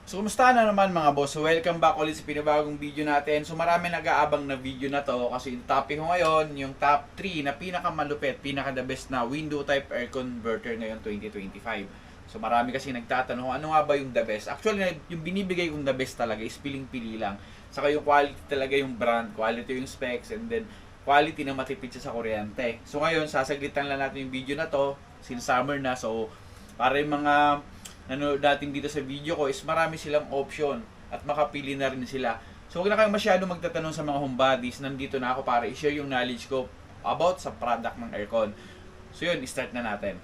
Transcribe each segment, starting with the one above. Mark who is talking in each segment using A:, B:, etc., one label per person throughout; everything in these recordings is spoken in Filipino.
A: So, kumusta na naman mga boss? So, welcome back ulit sa pinabagong video natin. So, marami nag-aabang na video na to kasi yung topic ko ngayon, yung top 3 na pinakamalupit, pinaka-the best na window type air converter ngayon 2025. So, marami kasi nagtatanong ano nga ba yung the best. Actually, yung binibigay kong the best talaga is piling-pili lang. Saka yung quality talaga yung brand, quality yung specs, and then quality na matipid siya sa kuryente. So, ngayon, sasaglitan lang natin yung video na to. Since summer na, so para yung mga nanonood natin dito sa video ko is marami silang option at makapili na rin sila. So huwag na kayo masyado magtatanong sa mga homebodies. Nandito na ako para i-share yung knowledge ko about sa product ng aircon. So yun, start na natin.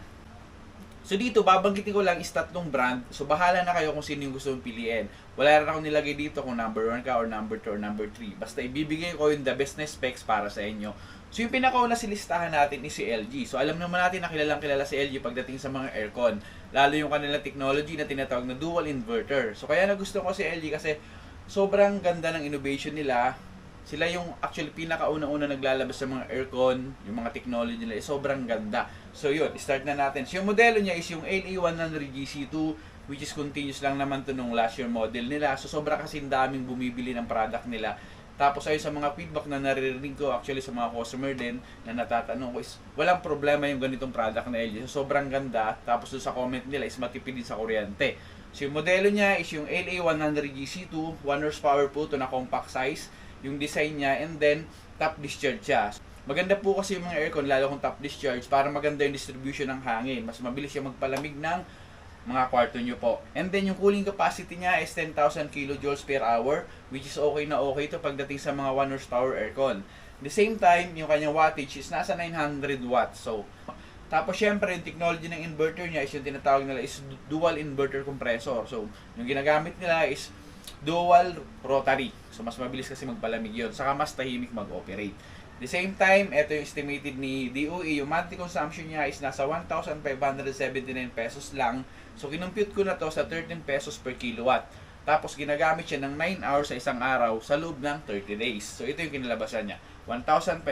A: So dito, babanggitin ko lang is tatlong brand. So bahala na kayo kung sino yung gusto mong piliin. Wala rin ako nilagay dito kung number 1 ka or number 2 or number 3. Basta ibibigay ko yung the best na specs para sa inyo. So yung pinakauna si listahan natin is si LG. So alam naman natin na kilalang kilala si LG pagdating sa mga aircon. Lalo yung kanilang technology na tinatawag na dual inverter. So kaya nagustuhan ko si LG kasi sobrang ganda ng innovation nila. Sila yung actually pinakauna-una naglalabas sa mga aircon, yung mga technology nila, sobrang ganda. So yun, start na natin. So yung modelo niya is yung LA100GC2, which is continuous lang naman to nung last year model nila. So sobra kasing daming bumibili ng product nila. Tapos ay sa mga feedback na naririnig ko actually sa mga customer din na natatanong ko is walang problema yung ganitong product na LG. So sobrang ganda. Tapos sa comment nila is matipid din sa kuryente. So yung modelo niya is yung LA100GC2, 1 horsepower po to na compact size yung design niya, and then top discharge siya. Maganda po kasi yung mga aircon, lalo kung top discharge, para maganda yung distribution ng hangin. Mas mabilis siya magpalamig ng mga kwarto nyo po. And then yung cooling capacity niya is 10,000 kilojoules per hour, which is okay na okay to pagdating sa mga 1 horsepower aircon. At the same time, yung kanyang wattage is nasa 900 watts. So, tapos syempre yung technology ng inverter niya is yung tinatawag nila is dual inverter compressor. So, yung ginagamit nila is dual rotary. So, mas mabilis kasi magpalamig yun. Saka mas tahimik mag-operate. At the same time, ito yung estimated ni DOE. Yung monthly consumption niya is nasa 1,579 pesos lang. So, kinumpute ko na to sa 13 pesos per kilowatt. Tapos, ginagamit siya ng 9 hours sa isang araw sa loob ng 30 days. So, ito yung kinalabasan niya. 1,579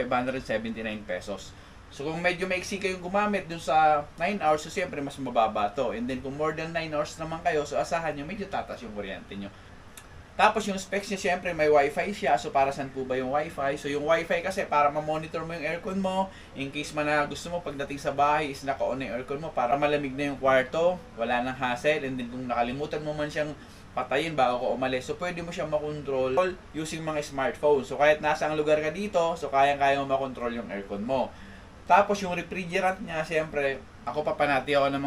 A: pesos. So, kung medyo maiksi kayong gumamit dun sa 9 hours, so siyempre mas mababa to. And then, kung more than 9 hours naman kayo, so asahan nyo, medyo tatas yung kuryente nyo. Tapos yung specs niya siyempre may wifi siya. So para saan po ba yung wifi? So yung wifi kasi para ma-monitor mo yung aircon mo. In case man na gusto mo pagdating sa bahay is naka-on na yung aircon mo para malamig na yung kwarto. Wala nang hassle. And then kung nakalimutan mo man siyang patayin bago ka umalis. So pwede mo siyang makontrol using mga smartphone. So kahit nasa ang lugar ka dito, so kayang-kaya mo makontrol yung aircon mo. Tapos yung refrigerant niya, siyempre, ako papanati ako ng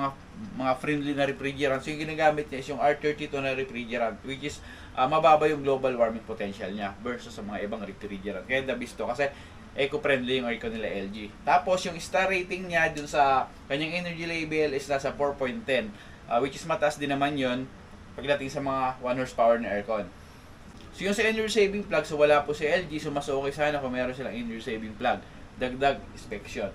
A: mga friendly na refrigerant. So yung ginagamit niya is yung R32 na refrigerant, which is mababa yung global warming potential niya versus sa mga ibang refrigerant. Kaya the best to kasi eco-friendly yung aircon nila LG. Tapos yung star rating niya dun sa kanyang energy label is nasa 4.10, which is mataas din naman yon pagdating sa mga 1 horsepower na aircon. So yung sa energy saving plug, so wala po si LG, so mas okay sana kung meron silang energy saving plug. Dagdag inspection.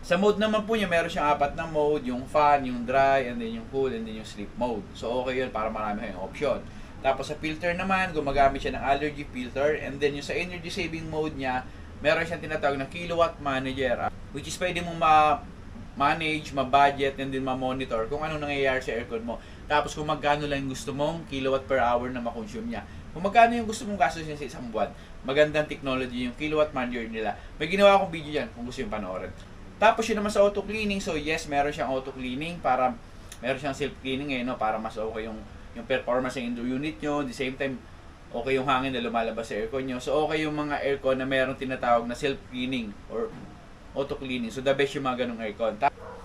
A: Sa mode naman po niya, meron siyang 4 na mode, yung fan, yung dry, and then yung cool, and then yung sleep mode. So okay yun para marami kayong option. Tapos sa filter naman, gumagamit siya ng allergy filter, and then yung sa energy saving mode niya, meron siyang tinatawag na kilowatt manager, which is pwede mong ma-manage, ma-budget, and then ma-monitor kung anong nangyayari sa aircon mo. Tapos kung magkano lang gusto mong kilowatt per hour na ma-consume niya. Kung magkano yung gusto mong gastos niya sa isang buwan, magandang technology yung kilowatt manager nila. May ginawa akong video yan kung gusto yung panoorin. Tapos yun naman sa auto cleaning, so yes, meron siyang auto cleaning para meron siyang self cleaning no, para mas okay yung performance ng indoor unit nyo. At the same time, okay yung hangin na lumalabas sa aircon nyo. So okay yung mga aircon na meron tinatawag na self cleaning or auto cleaning. So the best yung mga ganung aircon.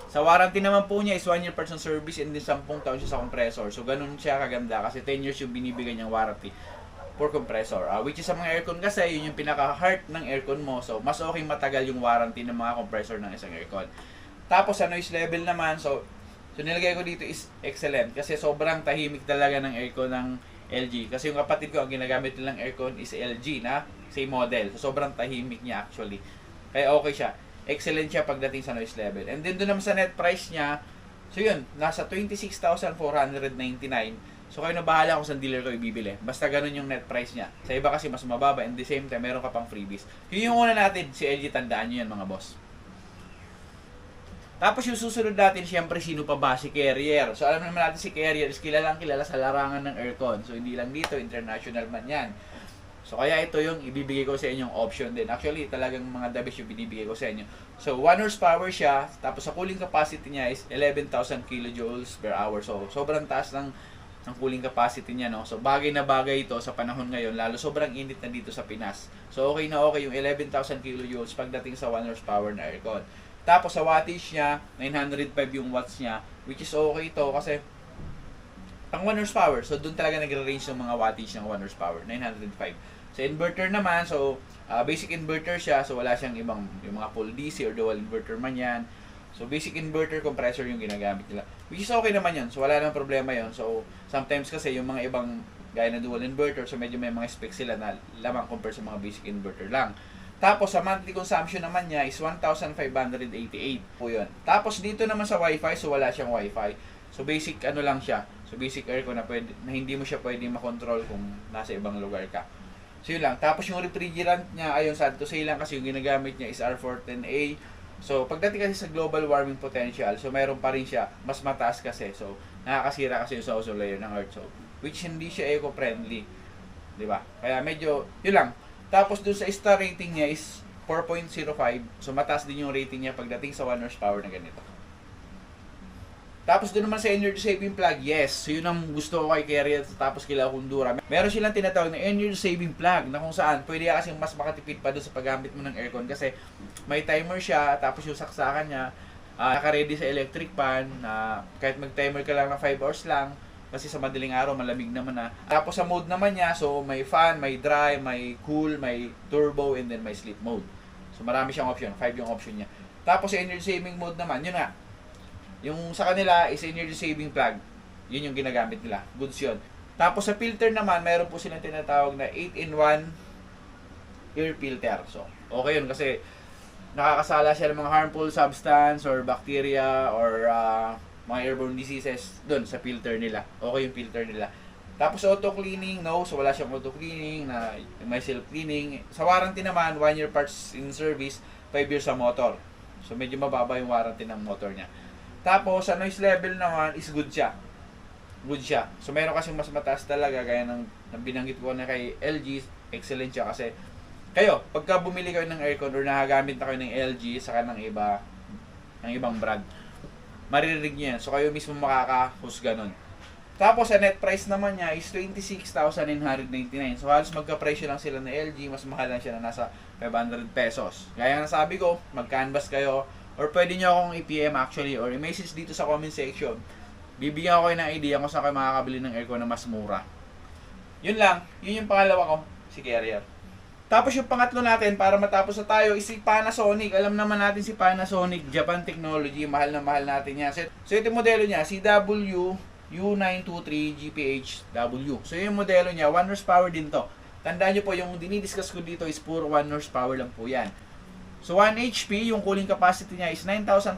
A: Sa warranty naman po niya is 1 year parts and service, and then 10 taon siya sa compressor. So ganun siya kaganda kasi 10 years yung binibigay niyang warranty for compressor. Which is sa mga aircon kasi, yun yung pinaka-heart ng aircon mo. So, mas okay matagal yung warranty ng mga compressor ng isang aircon. Tapos, sa noise level naman, so nilagay ko dito is excellent. Kasi sobrang tahimik talaga ng aircon ng LG. Kasi yung kapatid ko, ang ginagamit nilang aircon is LG na same model. So, sobrang tahimik niya actually. Kaya okay siya. Excellent siya pagdating sa noise level. And then, doon naman sa net price niya, so yun, nasa 26,499. So kayo na bahala kung saan dealer ko ibibili. Basta ganun yung net price niya. Sa iba kasi mas mababa, and the same time meron ka pang freebies. Yun yung una natin, si LG, tandaan nyo yan mga boss. Tapos yung susunod natin, siyempre, sino pa ba? Si Carrier. So, alam naman natin si Carrier is kilalang kilala sa larangan ng aircon. So, hindi lang dito, international man yan. So, kaya ito yung ibibigay ko sa inyong option din. Actually, talagang mga the best yung binibigay ko sa inyo. So, 1 horsepower siya. Tapos, sa cooling capacity niya is 11,000 kilojoules per hour. So, sobrang taas ng cooling capacity niya, no? So, bagay na bagay ito sa panahon ngayon. Lalo, sobrang init na dito sa Pinas. So, okay na okay yung 11,000 kilojoules pagdating sa 1 horsepower na aircon. Tapos, sa wattage niya, 905 yung watts niya. Which is okay ito kasi pang 1 horsepower. So, doon talaga nagre-range yung mga wattage ng 1 horsepower. 905. Sa inverter naman, so basic inverter siya, so wala siyang ibang yung mga full DC or dual inverter man yan. So basic inverter compressor yung ginagamit nila. Which is okay naman yun. So wala nang problema yon. So sometimes kasi yung mga ibang gaya na dual inverter, so medyo may mga specs sila na lamang compare sa mga basic inverter lang. Tapos sa monthly consumption naman niya is 1,588 po yun. Tapos dito naman sa Wi-Fi, so wala siyang Wi-Fi. So basic ano lang siya. So basic aircon na, na hindi mo siya pwede makontrol kung nasa ibang lugar ka. So yun lang. Tapos yung refrigerant niya, ayon sa to say lang kasi yung ginagamit niya is R410A. So pagdating kasi sa global warming potential, so mayroon pa rin siya, mas mataas kasi. So nakakasira kasi yung sa ozone layer ng Earth. So which hindi siya eco-friendly. 'Di ba? Kaya medyo yun lang. Tapos dun sa star rating niya is 4.05. So mataas din yung rating niya pagdating sa 1 horsepower na ganito. Tapos doon naman sa energy saving plug, yes. So yun ang gusto ko kay Carrier tapos kila Kundura. Meron silang tinatawag na energy saving plug na kung saan pwede kasi mas makatipid pa doon sa paggamit mo ng aircon kasi may timer siya tapos yung saksakan niya naka-ready sa electric pan na kahit mag-timer ka lang na 5 hours lang kasi sa madaling araw malamig naman na. Tapos sa mode naman niya, so may fan, may dry, may cool, may turbo and then may sleep mode. So marami siyang option, 5 yung option niya. Tapos sa energy saving mode naman, yun nga. Yung sa kanila is energy saving plug. Yun yung ginagamit nila. Goods yun. Tapos sa filter naman, mayroon po silang tinatawag na 8-in-1 air filter. So, okay yun kasi nakakasala siya ng mga harmful substance or bacteria or mga airborne diseases doon sa filter nila. Okay yung filter nila. Tapos auto cleaning, no. So wala siyang auto cleaning, na may self cleaning. Sa warranty naman, 1 year parts in service, 5 years sa motor. So medyo mababa yung warranty ng motor niya. Tapos, sa noise level naman is good siya. Good siya. So, meron kasing mas mataas talaga, gaya ng binanggit ko na kay LG, excellent siya kasi kayo, pagka bumili kayo ng aircon or nakagamit na kayo ng LG saka ng ibang brand, maririnig niyo yan. So, kayo mismo makakahusga nun. Tapos, sa net price naman niya is 26,999. So, halos magka-presyo lang sila ng LG, mas mahal lang siya na nasa 500 pesos. Gaya ng sabi ko, mag-canvas kayo, or pwede nyo akong i-PM actually or i-message dito sa comment section. Bibigyan ko kayo ng idea kung saan kayo makakabili ng aircon na mas mura. Yun lang. Yun yung pangalawa ko, si Carrier. Tapos yung pangatlo natin, para matapos na tayo, is si Panasonic. Alam naman natin si Panasonic, Japan Technology. Mahal na mahal natin yan. So ito yung modelo niya, CW U923 GPHW. So yung modelo niya, 1 horsepower din to. Tandaan nyo po, yung dinidiscuss ko dito is puro 1 horsepower lang po yan. So 1 HP, yung cooling capacity niya is 9,500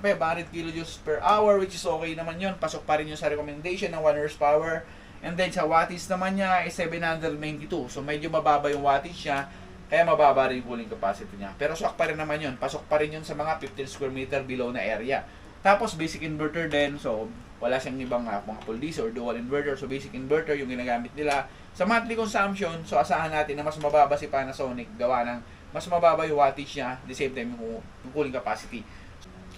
A: kilojoules per hour, which is okay naman yun. Pasok pa rin yun sa recommendation ng 1 horsepower. And then sa wattage naman niya is 792. So medyo mababa yung wattage niya, kaya mababa rin yung cooling capacity niya. Pero swak pa rin naman yun. Pasok pa rin yun sa mga 15 square meter below na area. Tapos basic inverter din. So wala siyang ibang mga full DC or dual inverter. So basic inverter yung ginagamit nila. Sa monthly consumption, so asahan natin na mas mababa si Panasonic gawa ng mas mababa yung wattage niya, at the same time yung cooling capacity.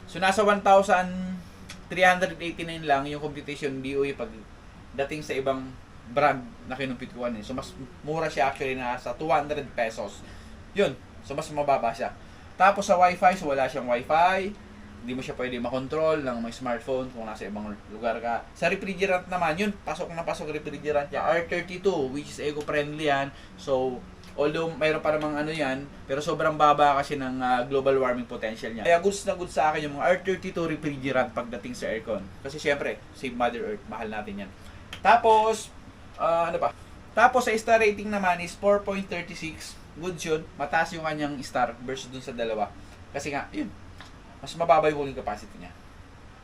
A: So nasa 1,389 lang yung computation DOE pag dating sa ibang brand na kinumpit ko kanina. So mas mura siya actually, nasa 200 pesos. Yun, so mas mababa siya. Tapos sa Wi-Fi, so wala siyang Wi-Fi. Hindi mo siya pwede makontrol ng may smartphone kung nasa ibang lugar ka. Sa refrigerant naman, yun, pasok na pasok refrigerant niya. R32, which is eco-friendly yan. So, although mayroon pa namang ano yan, pero sobrang baba kasi ng global warming potential niya. Kaya goods na goods sa akin yung mga R32 refrigerant pagdating sa aircon. Kasi syempre, save Mother Earth, mahal natin yan. Tapos, ano pa? Tapos sa star rating naman is 4.36. Good yun. Mataas yung kanyang star versus dun sa dalawa. Kasi nga, yun. Mas mababa yung cooling capacity niya.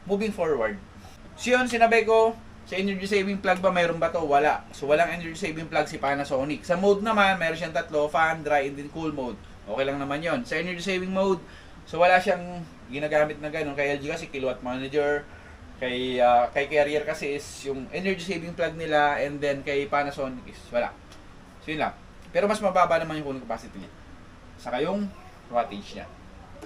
A: Moving forward. So yun, sinabi ko, sa energy saving plug ba mayroon ba to? Wala. So walang energy saving plug si Panasonic. Sa mode naman, mayroon siyang tatlo, fan, dry, and then cool mode. Okay lang naman yon. Sa energy saving mode, So wala siyang ginagamit na ganun. Kay LG kasi kilowatt manager, kay Carrier kasi is yung energy saving plug nila, and then kay Panasonic is wala. So yun lang. Pero mas mababa naman yung cooling capacity niya. Saka yung wattage niya.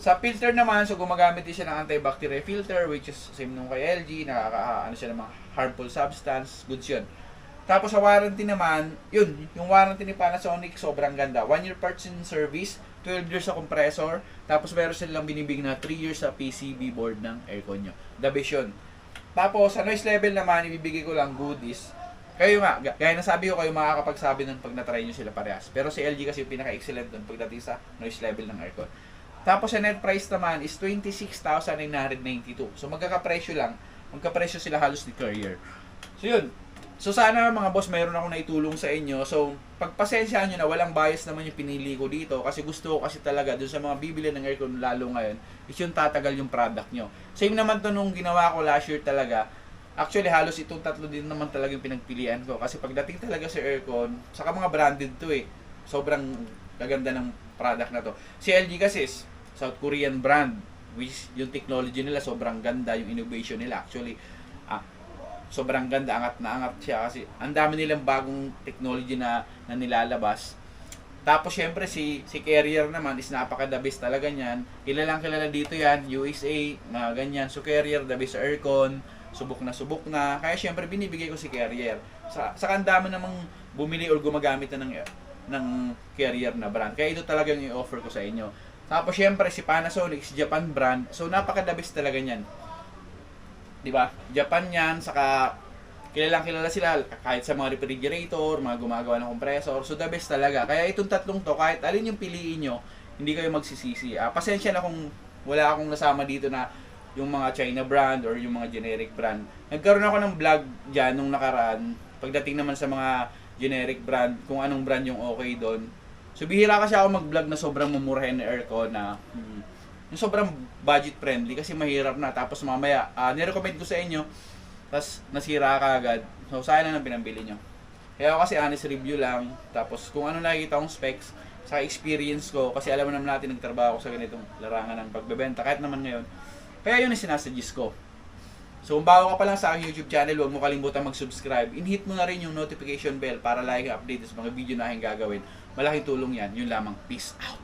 A: Sa filter naman, so gumagamit din siya ng antibacterial filter, which is same nung kay LG, ano siya ng mga harmful substance, goods yun. Tapos sa warranty naman, yun, yung warranty ni Panasonic sobrang ganda. 1 year parts in service, 12 years sa compressor, tapos meron silang binibig na 3 years sa PCB board ng aircon nyo. The best yun. Tapos sa noise level naman, ibibigay ko lang goodies. Kayo nga, gaya na sabi ko, kayo makakapagsabi nun pag na-try nyo sila parehas. Pero si LG kasi yung pinaka-excellent dun pagdating sa noise level ng aircon. Tapos sa net price naman is 26,992. So magkakapresyo sila halos ni Carrier. So yun. So sana mga boss, mayroon ako naitulong sa inyo. So pagpasensyahan nyo na, walang bias naman yung pinili ko dito. Kasi gusto ko kasi talaga dun sa mga bibili ng aircon lalo ngayon, is yung tatagal yung product nyo. Same naman to nung ginawa ko last year talaga. Actually halos itong tatlo din naman talaga yung pinagpilian ko. Kasi pagdating talaga sa aircon, saka mga branded to eh. Sobrang kaganda ng product na to. Si LG kasi is South Korean brand, which yung technology nila sobrang ganda, yung innovation nila actually sobrang ganda, angat na angat siya kasi ang dami nilang bagong technology na nilalabas. Tapos syempre si Carrier naman is napaka-the best talaga niyan. Kilalang kilala dito yan, USA, mga ganyan. So Carrier, the best aircon, subok na. Kaya syempre binibigay ko si Carrier. Sa ang dami namang bumili or gumagamit na ng Carrier na brand. Kaya ito talaga yung i-offer ko sa inyo. Tapos syempre si Panasonic, si Japan brand. So napaka-the best talaga niyan. 'Di ba? Japan 'yan, saka kilala sila kahit sa mga refrigerator, mga gumagawa ng compressor. So the best talaga. Kaya itong tatlong to, kahit alin yung piliin nyo, hindi kayo magsisisi. Pasensya na kung wala akong nasama dito na yung mga China brand or yung mga generic brand. Nagkaroon ako ng vlog diyan nung nakaraan. Pagdating naman sa mga generic brand, kung anong brand yung okay doon. So bihira kasi ako mag-vlog na sobrang mumurahin na aircon na yung sobrang budget friendly kasi mahirap na. Tapos mamaya, nirecommend ko sa inyo, tapos nasira ka agad. So sayang na nang pinambili nyo. Kaya ako kasi honest review lang. Tapos kung ano nakikita kong specs, sa experience ko, kasi alam naman natin nagtrabaho ko sa ganitong larangan ng pagbebenta, kahit naman ngayon. Kaya yun yung sinasuggest ko. So kung bago ka pa lang sa aking YouTube channel, huwag mo kalimutan mag-subscribe. In-hit mo na rin yung notification bell para lagi ka update sa mga video na aking gagawin. Malaking tulong yan. Yun lamang. Peace out.